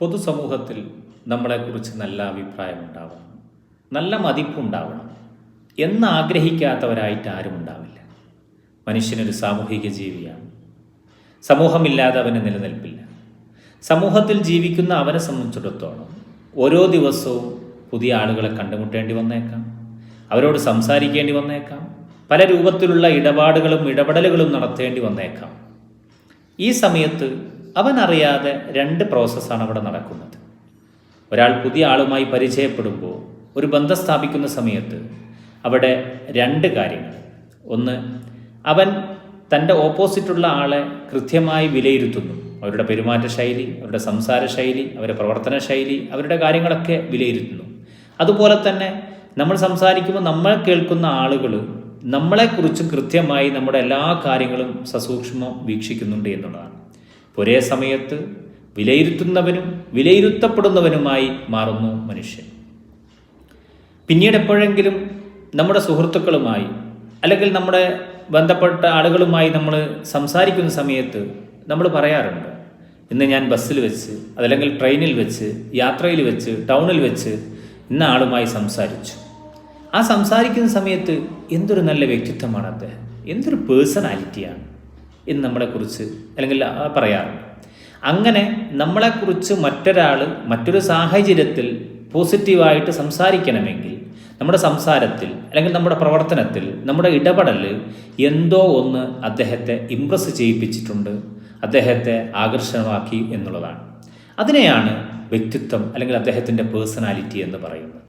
പൊതുസമൂഹത്തിൽ നമ്മളെക്കുറിച്ച് നല്ല അഭിപ്രായമുണ്ടാവണം, നല്ല മതിപ്പുണ്ടാവണം എന്നാഗ്രഹിക്കാത്തവരായിട്ട് ആരും ഉണ്ടാവില്ല. മനുഷ്യനൊരു സാമൂഹിക ജീവിയാണ്. സമൂഹമില്ലാതെ അവന് നിലനിൽപ്പില്ല. സമൂഹത്തിൽ ജീവിക്കുന്ന അവനെ സംബന്ധിച്ചിടത്തോളം ഓരോ ദിവസവും പുതിയ ആളുകളെ കണ്ടുമുട്ടേണ്ടി വന്നേക്കാം, അവരോട് സംസാരിക്കേണ്ടി വന്നേക്കാം, പല രൂപത്തിലുള്ള ഇടപെടലുകളും നടത്തേണ്ടി വന്നേക്കാം. ഈ സമയത്ത് അവൻ അറിയാതെ രണ്ട് പ്രോസസ്സാണ് അവിടെ നടക്കുന്നത്. ഒരാൾ പുതിയ ആളുമായി പരിചയപ്പെടുമ്പോൾ, ഒരു ബന്ധം സ്ഥാപിക്കുന്ന സമയത്ത് അവിടെ രണ്ട് കാര്യങ്ങൾ. ഒന്ന്, അവൻ തൻ്റെ ഓപ്പോസിറ്റുള്ള ആളെ കൃത്യമായി വിലയിരുത്തുന്നു. അവരുടെ പെരുമാറ്റ ശൈലി, അവരുടെ സംസാര ശൈലി, അവരുടെ പ്രവർത്തന ശൈലി, അവരുടെ കാര്യങ്ങളൊക്കെ വിലയിരുത്തുന്നു. അതുപോലെ തന്നെ നമ്മൾ സംസാരിക്കുമ്പോൾ നമ്മൾ കേൾക്കുന്ന ആളുകൾ നമ്മളെക്കുറിച്ച് കൃത്യമായി നമ്മുടെ എല്ലാ കാര്യങ്ങളും സസൂക്ഷ്മം വീക്ഷിക്കുന്നുണ്ട് എന്നുള്ളതാണ്. ഒരേ സമയത്ത് വിലയിരുത്തുന്നവനും വിലയിരുത്തപ്പെടുന്നവനുമായി മാറുന്നു മനുഷ്യൻ. പിന്നീട് എപ്പോഴെങ്കിലും നമ്മുടെ സുഹൃത്തുക്കളുമായി അല്ലെങ്കിൽ നമ്മുടെ ബന്ധപ്പെട്ട ആളുകളുമായി നമ്മൾ സംസാരിക്കുന്ന സമയത്ത് നമ്മൾ പറയാറുണ്ട്, ഇന്ന് ഞാൻ ബസ്സിൽ വെച്ച്, അതല്ലെങ്കിൽ ട്രെയിനിൽ വെച്ച്, യാത്രയിൽ വെച്ച്, ടൗണിൽ വെച്ച് ഇന്ന ആളുമായി സംസാരിച്ചു. ആ സംസാരിക്കുന്ന സമയത്ത് എന്തൊരു നല്ല വ്യക്തിത്വമാണ് അദ്ദേഹം, എന്തൊരു പേഴ്സണാലിറ്റിയാണ് എന്ന് നമ്മളെക്കുറിച്ച് അല്ലെങ്കിൽ പറയാറുണ്ട്. അങ്ങനെ നമ്മളെക്കുറിച്ച് മറ്റൊരാൾ മറ്റൊരു സാഹചര്യത്തിൽ പോസിറ്റീവായിട്ട് സംസാരിക്കണമെങ്കിൽ നമ്മുടെ സംസാരത്തിൽ അല്ലെങ്കിൽ നമ്മുടെ പ്രവർത്തനത്തിൽ, നമ്മുടെ ഇടപെടലിൽ എന്തോ ഒന്ന് അദ്ദേഹത്തെ ഇംപ്രസ് ചെയ്യിപ്പിച്ചിട്ടുണ്ട്, അദ്ദേഹത്തെ ആകർഷണമാക്കി എന്നുള്ളതാണ്. അതിനെയാണ് വ്യക്തിത്വം അല്ലെങ്കിൽ അദ്ദേഹത്തിൻ്റെ പേഴ്സണാലിറ്റി എന്ന് പറയുന്നത്.